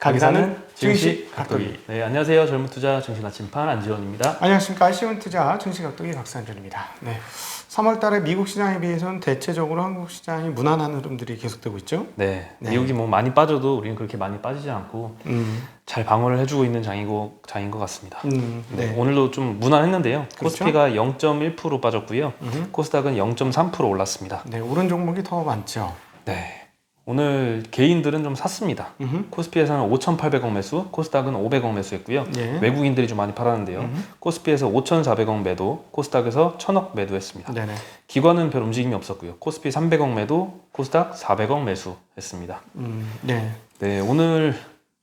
가기사는 증시 각도기. 네, 안녕하세요. 젊은 투자 증시 나침판 안지원입니다. 안녕하십니까. 쉬운 투자 증시 각도기 박산준입니다. 네. 3월 달에 미국 시장에 비해서는 대체적으로 한국 시장이 무난한 흐름들이 계속되고 있죠. 네, 네. 미국이 뭐 많이 빠져도 우리는 그렇게 많이 빠지지 않고 잘 방어를 해주고 있는 장인 것 같습니다. 네. 오늘도 좀 무난했는데요. 그렇죠? 코스피가 0.1% 빠졌고요. 코스닥은 0.3% 올랐습니다. 네, 오른 종목이 더 많죠. 네. 오늘 개인들은 좀 샀습니다. 코스피에서는 5,800억 매수, 코스닥은 500억 매수했고요. 네. 외국인들이 좀 많이 팔았는데요. 코스피에서 5,400억 매도, 코스닥에서 1,000억 매도했습니다. 네네. 기관은 별 움직임이 없었고요. 코스피 300억 매도, 코스닥 400억 매수했습니다. 네. 네, 오늘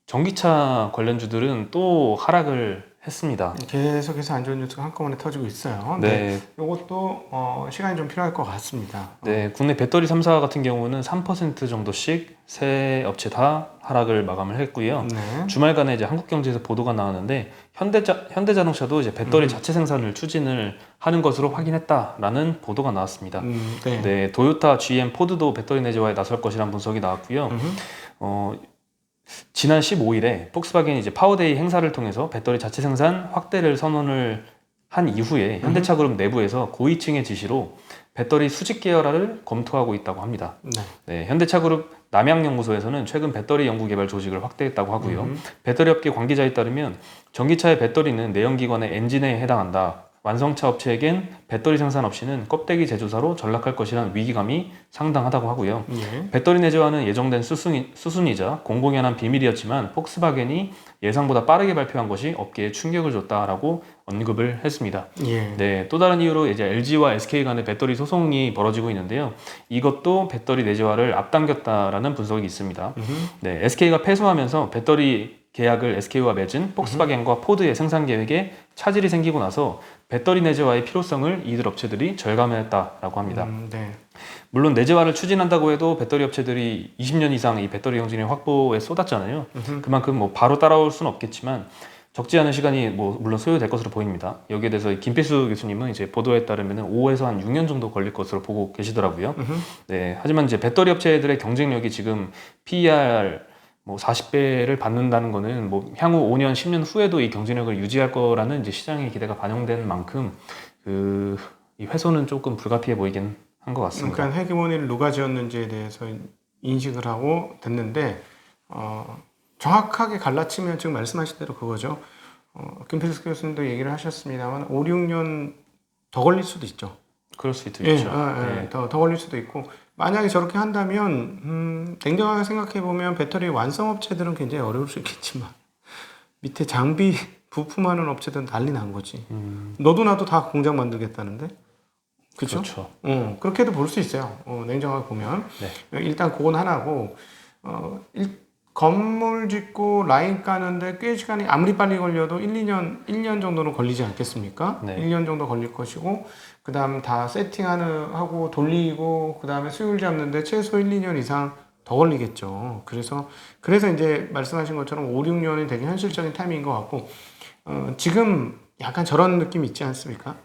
전기차 관련주들은 또 하락을 했습니다. 계속해서 안 좋은 뉴스가 한꺼번에 터지고 있어요. 네. 이것도 시간이 좀 필요할 것 같습니다. 네, 국내 배터리 3사 같은 경우는 3% 정도씩 세 업체 다 하락을 마감을 했고요. 네. 주말간에 이제 한국경제에서 보도가 나왔는데 현대자동차도 이제 배터리 자체 생산을 추진을 하는 것으로 확인했다라는 보도가 나왔습니다. 네. 네, 도요타, GM, 포드도 배터리 내재화에 나설 것이라는 분석이 나왔고요. 지난 15일에 폭스바겐이 이제 파워데이 행사를 통해서 배터리 자체 생산 확대를 선언을 한 이후에 현대차그룹 내부에서 고위층의 지시로 배터리 수직 계열화를 검토하고 있다고 합니다. 네. 네, 현대차그룹 남양연구소에서는 최근 배터리 연구개발 조직을 확대했다고 하고요. 배터리 업계 관계자에 따르면 전기차의 배터리는 내연기관의 엔진에 해당한다. 완성차 업체에겐 배터리 생산 없이는 껍데기 제조사로 전락할 것이라는 위기감이 상당하다고 하고요. 예. 배터리 내재화는 예정된 수순이자 공공연한 비밀이었지만 폭스바겐이 예상보다 빠르게 발표한 것이 업계에 충격을 줬다라고 언급을 했습니다. 예. 네, 또 다른 이유로 이제 LG와 SK 간의 배터리 소송이 벌어지고 있는데요. 이것도 배터리 내재화를 앞당겼다라는 분석이 있습니다. 네, SK가 패소하면서 배터리 계약을 SK와 맺은 폭스바겐과 포드의 생산 계획에 차질이 생기고 나서 배터리 내재화의 필요성을 이들 업체들이 절감했다라고 합니다. 네. 물론 내재화를 추진한다고 해도 배터리 업체들이 20년 이상 이 배터리 경쟁력 확보에 쏟았잖아요. 그만큼 뭐 바로 따라올 수는 없겠지만 적지 않은 시간이 뭐 물론 소요될 것으로 보입니다. 여기에 대해서 김필수 교수님은 이제 보도에 따르면 5에서 한 6년 정도 걸릴 것으로 보고 계시더라고요. 네, 하지만 이제 배터리 업체들의 경쟁력이 지금 PER 뭐 40배를 받는다는 거는 뭐 향후 5년, 10년 후에도 이 경쟁력을 유지할 거라는 이제 시장의 기대가 반영된 만큼 이 훼손은 조금 불가피해 보이긴 한 것 같습니다. 그러니까 헤게모니를 누가 지었는지에 대해서 인식을 하고 됐는데 정확하게 갈라치면 지금 말씀하신 대로 그거죠. 김필수 교수님도 얘기를 하셨습니다만 5, 6년 더 걸릴 수도 있죠. 그럴 수도 예, 있죠. 네. 더 걸릴 수도 있고 만약에 저렇게 한다면 냉정하게 생각해 보면 배터리 완성 업체들은 굉장히 어려울 수 있겠지만 밑에 장비 부품하는 업체들은 난리 난 거지. 너도 나도 다 공장 만들겠다는데, 그쵸? 그렇죠. 그렇게도 볼 수 있어요. 냉정하게 보면 일단 그건 하나고 건물 짓고 라인 까는데 꽤 시간이 아무리 빨리 걸려도 1년 정도는 걸리지 않겠습그니까? 네. 1년 정도 걸릴 것이고 그 다음 다 세팅하고 돌리고 그 다음에 수율 잡는데 최소 1, 2년 이상 더 걸리겠죠. 그래서 이제 말씀하신 것처럼 5, 6년이 되게 현실적인 타이밍인 것 같고 지금 약간 저런 느낌 있지 않습니까?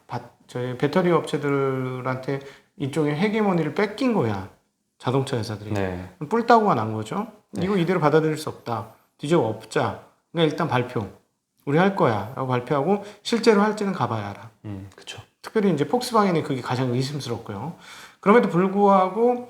저희 배터리 업체들한테 이쪽에 헤게모니를 뺏긴 거야. 자동차 회사들이. 네. 뿔따구가 난 거죠. 이거 이대로 받아들일 수 없다. 뒤져 엎자. 그냥 일단 발표. 우리 할 거야. 라고 발표하고 실제로 할지는 가봐야 알아. 그렇죠. 특별히 이제 폭스바겐이 그게 가장 의심스럽고요. 그럼에도 불구하고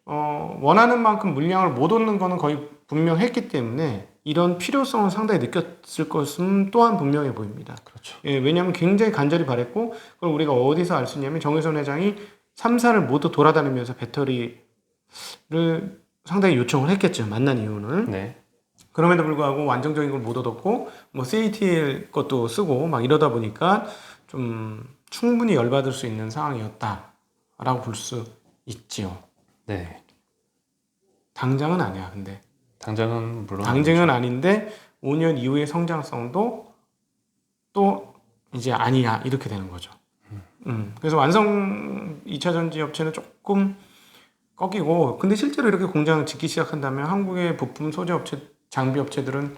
원하는 만큼 물량을 못 얻는 거는 거의 분명했기 때문에 이런 필요성은 상당히 느꼈을 것은 또한 분명해 보입니다. 그렇죠. 예, 왜냐하면 굉장히 간절히 바랬고 그걸 우리가 어디서 알 수 있냐면 정의선 회장이 3사를 모두 돌아다니면서 배터리를 상당히 요청을 했겠죠. 만난 이유는. 네. 그럼에도 불구하고 완전적인 걸 못 얻었고 뭐 CATL 것도 쓰고 막 이러다 보니까 좀 충분히 열받을 수 있는 상황이었다라고 볼 수 있지요. 네. 당장은 아니야. 근데 당장은 물론 당장은 아닌데 5년 이후의 성장성도 또 이제 아니야 이렇게 되는 거죠. 그래서 완성 2차 전지 업체는 조금 꺾이고 근데 실제로 이렇게 공장 짓기 시작한다면 한국의 부품 소재 업체 장비 업체들은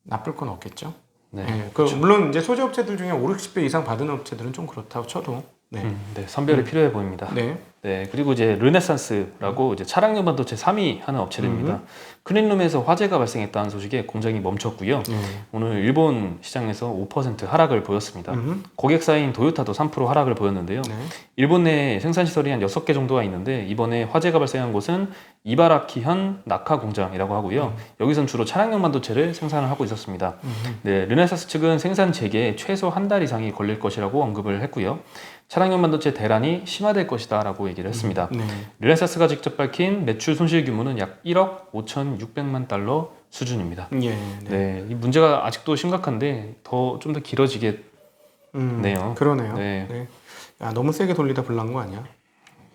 나쁠 건 없겠죠. 네. 네, 물론 이제 소재 업체들 중에 5, 60배 이상 받은 업체들은 좀 그렇다고 쳐도 네. 네, 선별이 필요해 보입니다. 네. 네, 그리고 이제 르네상스라고 이제 차량용 반도체 3위 하는 업체들입니다. 클린룸에서 화재가 발생했다는 소식에 공장이 멈췄고요. 오늘 일본 시장에서 5% 하락을 보였습니다. 고객사인 도요타도 3% 하락을 보였는데요. 네. 일본 내 생산 시설이 한 6개 정도가 있는데 이번에 화재가 발생한 곳은 이바라키현 나카 공장이라고 하고요. 여기선 주로 차량용 반도체를 생산을 하고 있었습니다. 네, 르네사스 측은 생산 재개에 최소 한 달 이상이 걸릴 것이라고 언급을 했고요. 차량용 반도체 대란이 심화될 것이다 라고 얘기를 했습니다. 네. 르네사스가 직접 밝힌 매출 손실 규모는 약 1억 5,600만 달러 수준입니다. 예. 네. 네, 이 문제가 아직도 심각한데 좀 더 길어지겠네요. 그러네요. 네. 네. 야, 너무 세게 돌리다 불난 거 아니야?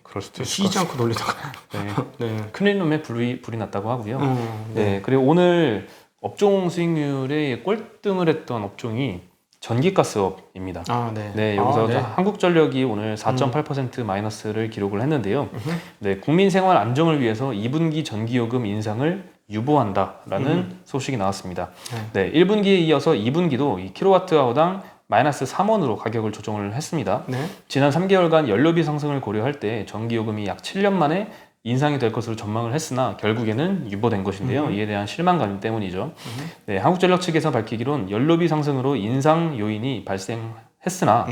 그럴 수도 있을 것 쉬지 않고 돌리다가. 같습니다. 네. 네. 클린룸에 불이 났다고 하고요. 네. 네, 그리고 오늘 업종 수익률에 꼴등을 했던 업종이 전기가스업입니다. 아, 네. 네, 여기서 네. 한국전력이 오늘 4.8% 마이너스를 기록을 했는데요. 네, 국민 생활 안정을 위해서 2분기 전기요금 인상을 유보한다라는 소식이 나왔습니다. 네, 1분기에 이어서 2분기도 이 킬로와트아워당 마이너스 3원으로 가격을 조정을 했습니다. 네. 지난 3개월간 연료비 상승을 고려할 때 전기요금이 약 7년 만에 인상이 될 것으로 전망을 했으나 결국에는 유보된 것인데요. 이에 대한 실망감 때문이죠. 네, 한국전력 측에서 밝히기론 연료비 상승으로 인상 요인이 발생했으나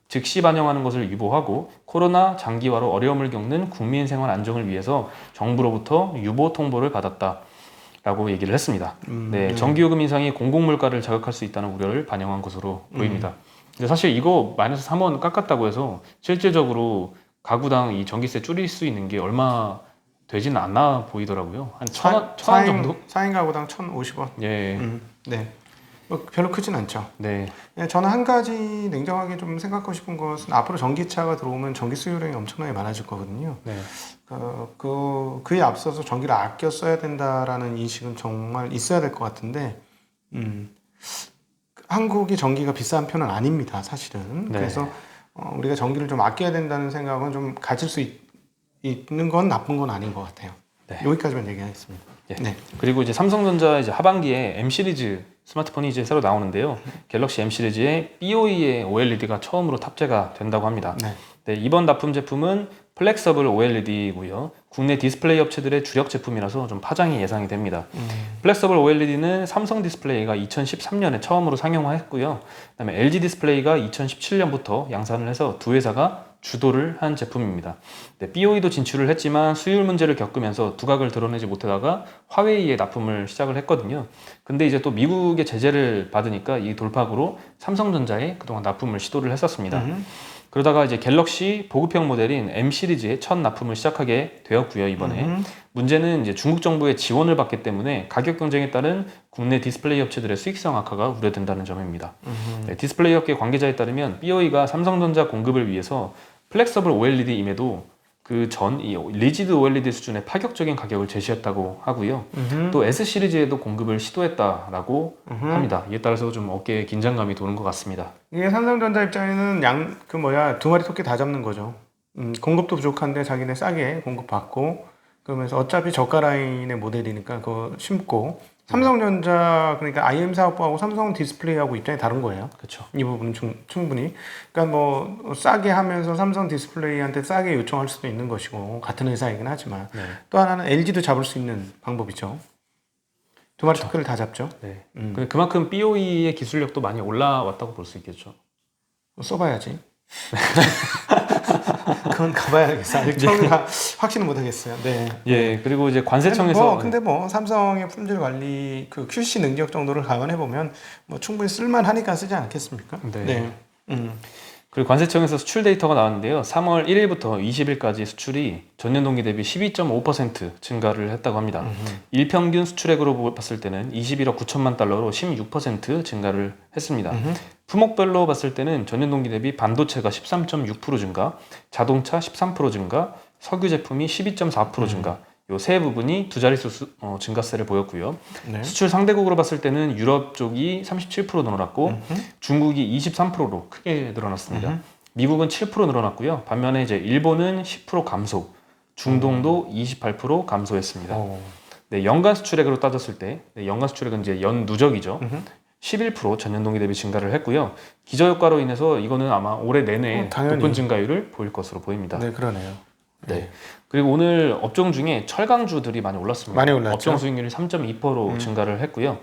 즉시 반영하는 것을 유보하고 코로나 장기화로 어려움을 겪는 국민 생활 안정을 위해서 정부로부터 유보 통보를 받았다라고 얘기를 했습니다. 네, 전기요금 인상이 공공물가를 자극할 수 있다는 우려를 반영한 것으로 보입니다. 근데 사실 이거 마이너스 3원 깎았다고 해서 실질적으로 가구당 이 전기세 줄일 수 있는 게 얼마 되지는 않아 보이더라고요. 한 1,000원 정도? 4인 가구당 1,050원. 예. 네. 뭐 별로 크진 않죠. 네. 네, 저는 한 가지 냉정하게 좀 생각하고 싶은 것은 앞으로 전기차가 들어오면 전기 수요량이 엄청나게 많아질 거거든요. 네. 그에 앞서서 전기를 아껴 써야 된다라는 인식은 정말 있어야 될 것 같은데, 한국이 전기가 비싼 편은 아닙니다, 사실은. 네. 그래서 우리가 전기를 좀 아껴야 된다는 생각은 좀 가질 수 있는 건 나쁜 건 아닌 것 같아요. 네. 여기까지만 얘기하겠습니다. 예. 네. 그리고 이제 삼성전자 이제 하반기에 M 시리즈 스마트폰이 이제 새로 나오는데요. 갤럭시 M 시리즈에 BOE의 OLED가 처음으로 탑재가 된다고 합니다. 네. 네, 이번 납품 제품은 플렉서블 OLED고요. 국내 디스플레이 업체들의 주력 제품이라서 좀 파장이 예상이 됩니다. 플렉서블 OLED는 삼성 디스플레이가 2013년에 처음으로 상용화했고요. 그다음에 LG 디스플레이가 2017년부터 양산을 해서 두 회사가 주도를 한 제품입니다. 네, BOE도 진출을 했지만 수율 문제를 겪으면서 두각을 드러내지 못하다가 화웨이에 납품을 시작을 했거든요. 근데 이제 또 미국의 제재를 받으니까 이 돌파구로 삼성전자에 그동안 납품을 시도를 했었습니다. 그러다가 이제 갤럭시 보급형 모델인 M 시리즈의 첫 납품을 시작하게 되었고요, 이번에. 문제는 이제 중국 정부의 지원을 받기 때문에 가격 경쟁에 따른 국내 디스플레이 업체들의 수익성 악화가 우려된다는 점입니다. 네, 디스플레이 업계 관계자에 따르면 BOE가 삼성전자 공급을 위해서 플렉서블 OLED임에도 그 전 이 리지드 OLED 수준의 파격적인 가격을 제시했다고 하고요. 또 S 시리즈에도 공급을 시도했다라고 합니다. 이에 따라서 좀 어깨에 긴장감이 도는 것 같습니다. 이게 삼성전자 입장에는 두 마리 토끼 다 잡는 거죠. 공급도 부족한데 자기네 싸게 공급받고, 그러면서 어차피 저가 라인의 모델이니까 그거 심고, 삼성전자, 그러니까 IM 사업부하고 삼성 디스플레이하고 입장이 다른 거예요. 그렇죠. 이 부분은 충분히. 그러니까 뭐 싸게 하면서 삼성 디스플레이한테 싸게 요청할 수도 있는 것이고, 같은 회사이긴 하지만. 네. 또 하나는 LG도 잡을 수 있는 방법이죠. 두 마리 토끼를 다 잡죠. 네. 그만큼 BOE의 기술력도 많이 올라왔다고 볼 수 있겠죠. 써봐야지. 그건 가봐야겠어. 아직 처음이라 확신은 못하겠어요. 네. 예, 그리고 이제 관세청에서 근데 삼성의 품질 관리 그 QC 능력 정도를 감안해 보면 뭐 충분히 쓸만하니까 쓰지 않겠습니까? 네. 그리고 관세청에서 수출 데이터가 나왔는데요. 3월 1일부터 20일까지 수출이 전년 동기 대비 12.5% 증가를 했다고 합니다. 일평균 수출액으로 봤을 때는 21억 9천만 달러로 16% 증가를 했습니다. 품목별로 봤을 때는 전년 동기 대비 반도체가 13.6% 증가, 자동차 13% 증가, 석유 제품이 12.4% 증가. 요 세 부분이 두 자릿수 증가세를 보였고요. 네. 수출 상대국으로 봤을 때는 유럽 쪽이 37% 늘어났고 중국이 23%로 크게 늘어났습니다. 미국은 7% 늘어났고요. 반면에 이제 일본은 10% 감소, 중동도 28% 감소했습니다. 네, 연간 수출액으로 따졌을 때, 연간 수출액은 이제 연 누적이죠. 11% 전년 동기 대비 증가를 했고요. 기저효과로 인해서 이거는 아마 올해 내내 당연히. 높은 증가율을 보일 것으로 보입니다. 네, 그러네요. 네. 그리고 오늘 업종 중에 철강주들이 많이 올랐습니다. 많이 올랐죠. 업종 수익률이 3.2% 증가를 했고요.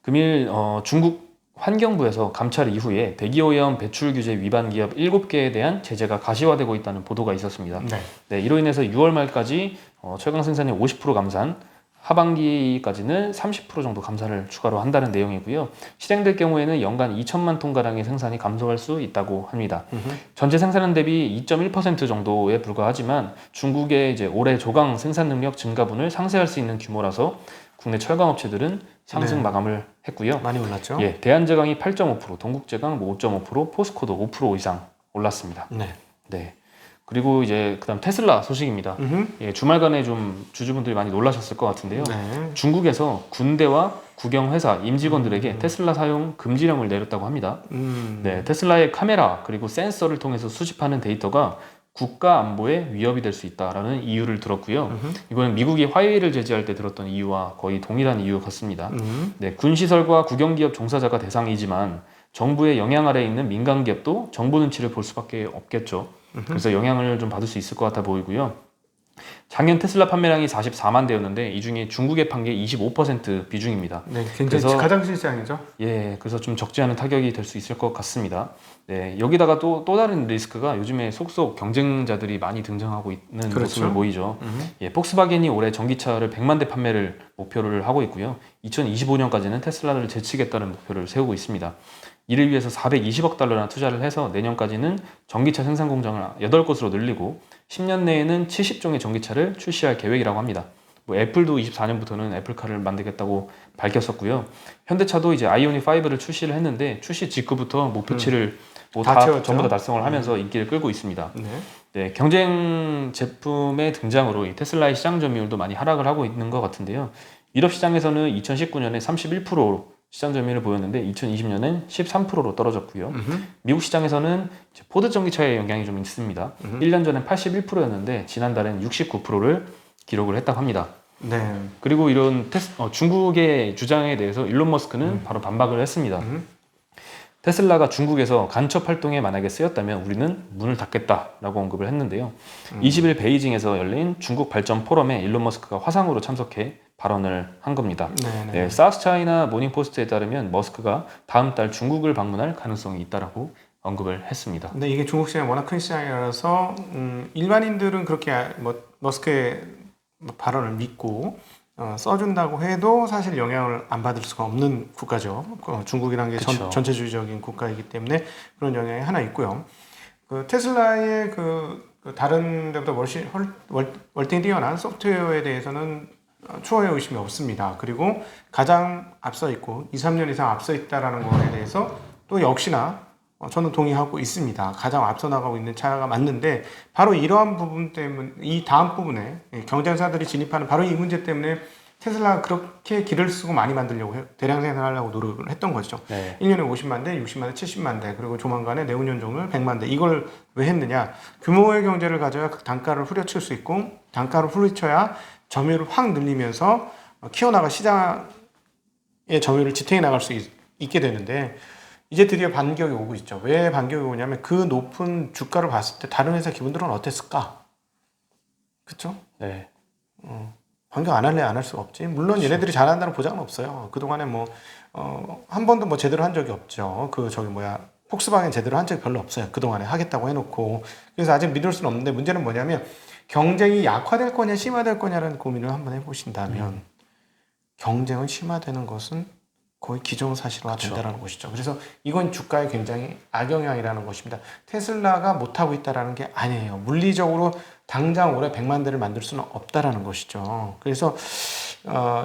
금일 중국 환경부에서 감찰 이후에 대기오염 배출 규제 위반 기업 7개에 대한 제재가 가시화되고 있다는 보도가 있었습니다. 네. 네, 이로 인해서 6월 말까지 철강 생산의 50% 감산, 하반기까지는 30% 정도 감산을 추가로 한다는 내용이고요. 실행될 경우에는 연간 2천만 톤 가량의 생산이 감소할 수 있다고 합니다. 전체 생산량 대비 2.1% 정도에 불과하지만 중국의 이제 올해 조강 생산 능력 증가분을 상쇄할 수 있는 규모라서 국내 철강 업체들은 상승 네. 마감을 했고요. 많이 올랐죠. 예, 대한제강이 8.5%, 동국제강 5.5%, 포스코도 5% 이상 올랐습니다. 네. 네. 그리고 이제 그다음 테슬라 소식입니다. 예, 주말간에 좀 주주분들이 많이 놀라셨을 것 같은데요. 네. 중국에서 군대와 국영회사 임직원들에게 테슬라 사용 금지령을 내렸다고 합니다. 네, 테슬라의 카메라 그리고 센서를 통해서 수집하는 데이터가 국가 안보에 위협이 될 수 있다라는 이유를 들었고요. 이거는 미국이 화웨이를 제재할 때 들었던 이유와 거의 동일한 이유 같습니다. 네, 군시설과 국영기업 종사자가 대상이지만 정부의 영향 아래에 있는 민간 기업도 정보 눈치를 볼 수밖에 없겠죠. 그래서 영향을 좀 받을 수 있을 것 같아 보이고요. 작년 테슬라 판매량이 44만 대였는데 이 중에 중국에 판 게 25% 비중입니다. 네, 굉장히 그래서- 가장 큰 시장이죠. 예, 그래서 좀 적지 않은 타격이 될 수 있을 것 같습니다. 네, 여기다가 또 다른 리스크가 요즘에 속속 경쟁자들이 많이 등장하고 있는 그렇죠. 모습을 보이죠. 예, 폭스바겐이 올해 전기차를 100만 대 판매를 목표를 하고 있고요. 2025년까지는 테슬라를 제치겠다는 목표를 세우고 있습니다. 이를 위해서 420억 달러나 투자를 해서 내년까지는 전기차 생산 공장을 8곳으로 늘리고 10년 내에는 70종의 전기차를 출시할 계획이라고 합니다. 뭐 애플도 24년부터는 애플카를 만들겠다고 밝혔었고요. 현대차도 이제 아이오닉 5를 출시를 했는데 출시 직후부터 목표치를 뭐 다 다 채웠죠. 전부 다 달성을 하면서 인기를 끌고 있습니다. 네. 네, 경쟁 제품의 등장으로 이 테슬라의 시장 점유율도 많이 하락을 하고 있는 것 같은데요. 유럽 시장에서는 2019년에 31%로 시장 점유율을 보였는데 2020년엔 13%로 떨어졌고요. 미국 시장에서는 이제 포드 전기차의 영향이 좀 있습니다. 1년 전엔 81%였는데 지난달엔 69%를 기록을 했다고 합니다. 네. 그리고 이런 중국의 주장에 대해서 일론 머스크는 바로 반박을 했습니다. 테슬라가 중국에서 간첩 활동에 만약에 쓰였다면 우리는 문을 닫겠다라고 언급을 했는데요. 20일 베이징에서 열린 중국 발전 포럼에 일론 머스크가 화상으로 참석해 발언을 한 겁니다. 네. 네, 사우스차이나 모닝포스트에 따르면 머스크가 다음 달 중국을 방문할 가능성이 있다라고 언급을 했습니다. 근데 이게 중국 시장이 워낙 큰 시장이라서 일반인들은 그렇게 머스크의 발언을 믿고 써준다고 해도 사실 영향을 안 받을 수가 없는 국가죠. 중국이라는 게 그쵸. 전체주의적인 국가이기 때문에 그런 영향이 하나 있고요. 그 테슬라의 그 다른 데보다 월등히 뛰어난 소프트웨어에 대해서는 추호의 의심이 없습니다. 그리고 가장 앞서 있고 2, 3년 이상 앞서 있다라는 거에 대해서 또 역시나 저는 동의하고 있습니다. 가장 앞서 나가고 있는 차가 맞는데 바로 이러한 부분 때문에 이 다음 부분에 경쟁사들이 진입하는 바로 이 문제 때문에 테슬라가 그렇게 길을 쓰고 많이 만들려고 대량 생산하려고 노력을 했던 거죠. 네. 1년에 50만 대, 60만 대, 70만 대 그리고 조만간에 내후년 종을 100만 대 이걸 왜 했느냐 규모의 경제를 가져야 그 단가를 후려칠 수 있고 단가를 후려쳐야 점유율을 확 늘리면서 키워나가 시장의 점유율을 지탱해 나갈 수 있게 되는데 이제 드디어 반격이 오고 있죠. 왜 반격이 오냐면 그 높은 주가를 봤을 때 다른 회사 기분들은 어땠을까? 그쵸? 네. 반격 안 할래 안 할 수가 없지. 물론 얘네들이 잘한다는 보장은 없어요. 그동안에 한 번도 뭐 제대로 한 적이 없죠. 폭스바겐 제대로 한 적이 별로 없어요. 그동안에 하겠다고 해놓고. 그래서 아직 믿을 수는 없는데 문제는 뭐냐면 경쟁이 약화될 거냐 심화될 거냐라는 고민을 한번 해보신다면 경쟁은 심화되는 것은 거의 기정사실화 된다는 것이죠. 그래서 이건 주가에 굉장히 악영향이라는 것입니다. 테슬라가 못하고 있다는 게 아니에요. 물리적으로 당장 올해 100만 대를 만들 수는 없다라는 것이죠. 그래서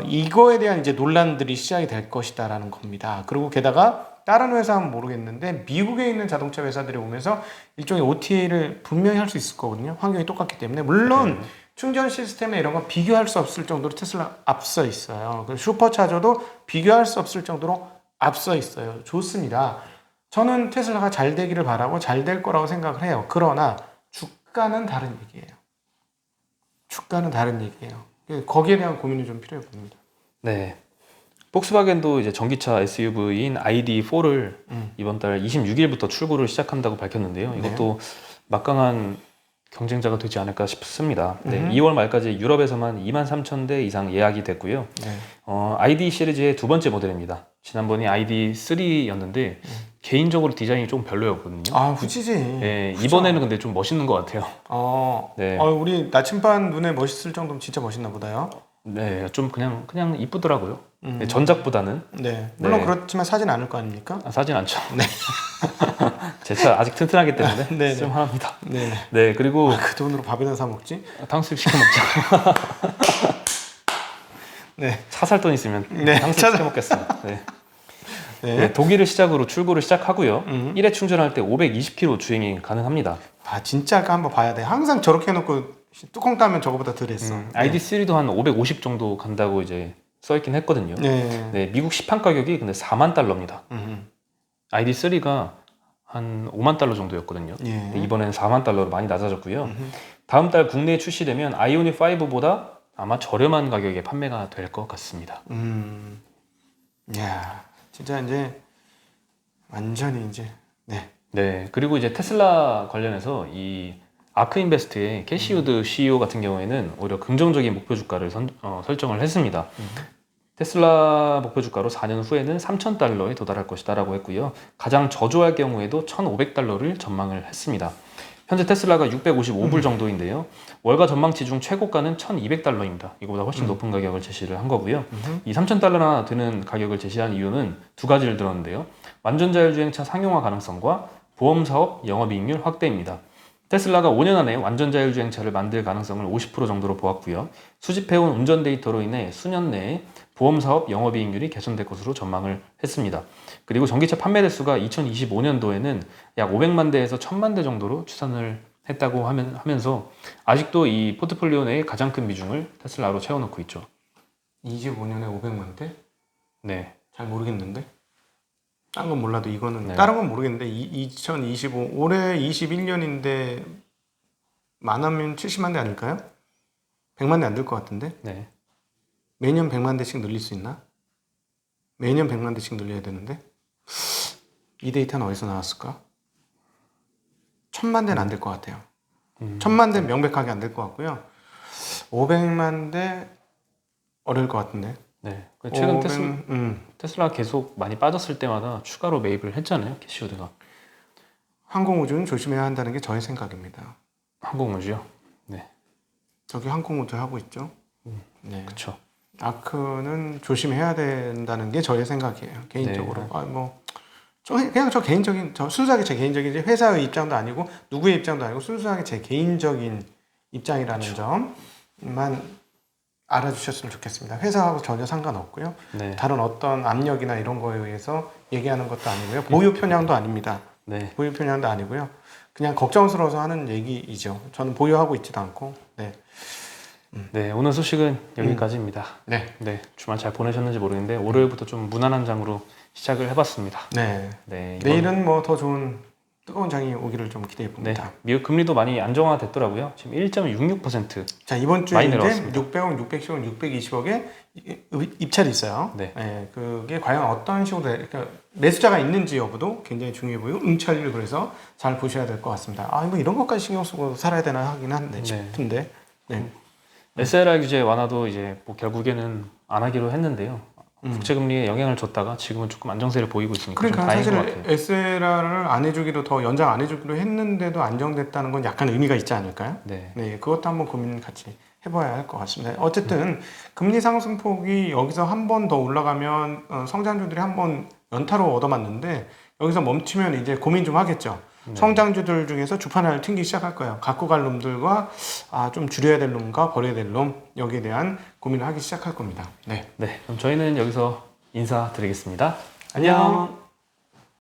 이거에 대한 이제 논란들이 시작이 될 것이다라는 겁니다. 그리고 게다가 다른 회사는 모르겠는데 미국에 있는 자동차 회사들이 오면서 일종의 OTA를 분명히 할 수 있을 거거든요. 환경이 똑같기 때문에. 물론 충전 시스템에 이런 거 비교할 수 없을 정도로 테슬라 앞서 있어요. 슈퍼차저도 비교할 수 없을 정도로 앞서 있어요. 좋습니다. 저는 테슬라가 잘 되기를 바라고 잘 될 거라고 생각을 해요. 그러나 주가는 다른 얘기예요. 주가는 다른 얘기예요. 거기에 대한 고민이 좀 필요해 보입니다. 네. 폭스바겐도 이제 전기차 SUV인 ID4를 음. 이번 달 26일부터 출고를 시작한다고 밝혔는데요. 이것도 막강한 경쟁자가 되지 않을까 싶습니다. 네, 2월 말까지 유럽에서만 23,000대 이상 예약이 됐고요. 네. ID 시리즈의 두 번째 모델입니다. 지난번이 ID3였는데 개인적으로 디자인이 좀 별로였거든요. 아, 후지지. 네, 후죠. 이번에는 근데 좀 멋있는 것 같아요. 네. 우리 나침반 눈에 멋있을 정도면 진짜 멋있나 보다요. 네, 좀 그냥 이쁘더라고요. 네, 전작보다는. 네. 물론 네. 그렇지만 사진 않을 거 아닙니까? 사진 않죠. 네. 제 차 아직 튼튼하기 때문에 네, 좀 합니다. 네. 네, 그리고 그 돈으로 밥이나 사 먹지? 탕수육 시켜 먹자. 네. 차 살 돈 있으면 네, 탕수육 시켜 먹겠습니다. 네. 네. 네, 독일을 시작으로 출고를 시작하고요. 1회 충전할 때 520km 주행이 가능합니다. 아, 진짜일까 한번 봐야 돼. 항상 저렇게 해놓고 뚜껑 따면 저거보다 덜 했어. ID3도 한 550 정도 간다고 이제 써있긴 했거든요. 네. 네, 미국 시판 가격이 근데 4만 달러입니다. 음. ID3가 한 5만 달러 정도였거든요. 예. 근데 이번에는 4만 달러로 많이 낮아졌고요. 다음 달 국내에 출시되면 아이오닉 5보다 아마 저렴한 가격에 판매가 될 것 같습니다. 야, 진짜 이제 완전히 이제 네. 네, 그리고 이제 테슬라 관련해서 이 아크인베스트의 캐시우드 CEO 같은 경우에는 오히려 긍정적인 목표 주가를 설정을 했습니다. 테슬라 목표 주가로 4년 후에는 3,000달러에 도달할 것이다라고 했고요. 가장 저조할 경우에도 1,500달러를 전망을 했습니다. 현재 테슬라가 655불 정도인데요. 월가 전망치 중 최고가는 1,200달러입니다. 이거보다 훨씬 높은 가격을 제시를 한 거고요. 이 3,000달러나 되는 가격을 제시한 이유는 두 가지를 들었는데요. 완전 자율주행차 상용화 가능성과 보험 사업 영업이익률 확대입니다. 테슬라가 5년 안에 완전 자율주행차를 만들 가능성을 50% 정도로 보았고요. 수집해온 운전 데이터로 인해 수년 내에 보험 사업 영업이익률이 개선될 것으로 전망을 했습니다. 그리고 전기차 판매 대수가 2025년도에는 약 500만 대에서 1000만 대 정도로 추산을 했다고 하면서 아직도 이 포트폴리오 내의 가장 큰 비중을 테슬라로 채워놓고 있죠. 25년에 500만 대? 네. 잘 모르겠는데. 딴 건 몰라도 이거는 네. 다른 건 모르겠는데 2025 올해 21년인데 만하면 70만 대 아닐까요? 100만 대 안 될 것 같은데. 네. 매년 100만 대씩 늘릴 수 있나? 매년 100만 대씩 늘려야 되는데 이 데이터는 어디서 나왔을까? 1000만 대는 안 될 것 같아요. 1000만 대는 명백하게 안 될 것 같고요. 500만 대 어려울 것 같은데. 네. 최근 500, 테슬라가 계속 많이 빠졌을 때마다 추가로 매입을 했잖아요. 캐시우드가. 항공우주는 조심해야 한다는 게 저의 생각입니다. 항공우주요. 네. 저기 항공우주 하고 있죠. 네. 그렇죠. 아크는 조심해야 된다는 게 저의 생각이에요. 개인적으로. 네. 그냥 저 개인적인, 순수하게 제 개인적인 이제 회사의 입장도 아니고 누구의 입장도 아니고 순수하게 제 개인적인 입장이라는 점만 알아주셨으면 좋겠습니다. 회사하고 전혀 상관없고요. 네. 다른 어떤 압력이나 이런 거에 의해서 얘기하는 것도 아니고요. 보유 편향도 아닙니다. 네. 보유 편향도 아니고요. 그냥 걱정스러워서 하는 얘기이죠. 저는 보유하고 있지도 않고. 네. 네, 오늘 소식은 여기까지입니다. 네. 네, 주말 잘 보내셨는지 모르겠는데 월요일부터 좀 무난한 장으로 시작을 해봤습니다. 네. 네, 내일은 뭐 더 좋은 뜨거운 장이 오기를 좀 기대해 네, 봅니다. 미국 금리도 많이 안정화됐더라고요. 지금 1.66%. 자, 이번 주에 많이 이제 내려왔습니다. 600억, 610억, 620억의 입찰이 있어요. 네. 그게 과연 어떤 식으로 그러니까 매수자가 있는지 여부도 굉장히 중요해 보이고 응찰률 그래서 잘 보셔야 될 것 같습니다. 뭐 이런 것까지 신경 쓰고 살아야 되나 하긴 한데 네. 싶은데. 네. SLR 규제 완화도 이제 뭐 결국에는 안 하기로 했는데요. 국채 금리에 영향을 줬다가 지금은 조금 안정세를 보이고 있으니까 좀 그러니까 다행인 것 사실 같아요. SLR을 안 해주기로 더 연장 안 해주기로 했는데도 안정됐다는 건 약간 의미가 있지 않을까요? 네. 네, 그것도 한번 고민 같이 해봐야 할 것 같습니다. 어쨌든 금리 상승폭이 여기서 한 번 더 올라가면 성장주들이 한 번 연타로 얻어맞는데 여기서 멈추면 이제 고민 좀 하겠죠. 성장주들 중에서 주판을 튕기기 시작할 거예요. 갖고 갈 놈들과 좀 줄여야 될 놈과 버려야 될 놈 여기에 대한 고민을 하기 시작할 겁니다. 네, 네, 그럼 저희는 여기서 인사드리겠습니다. 안녕.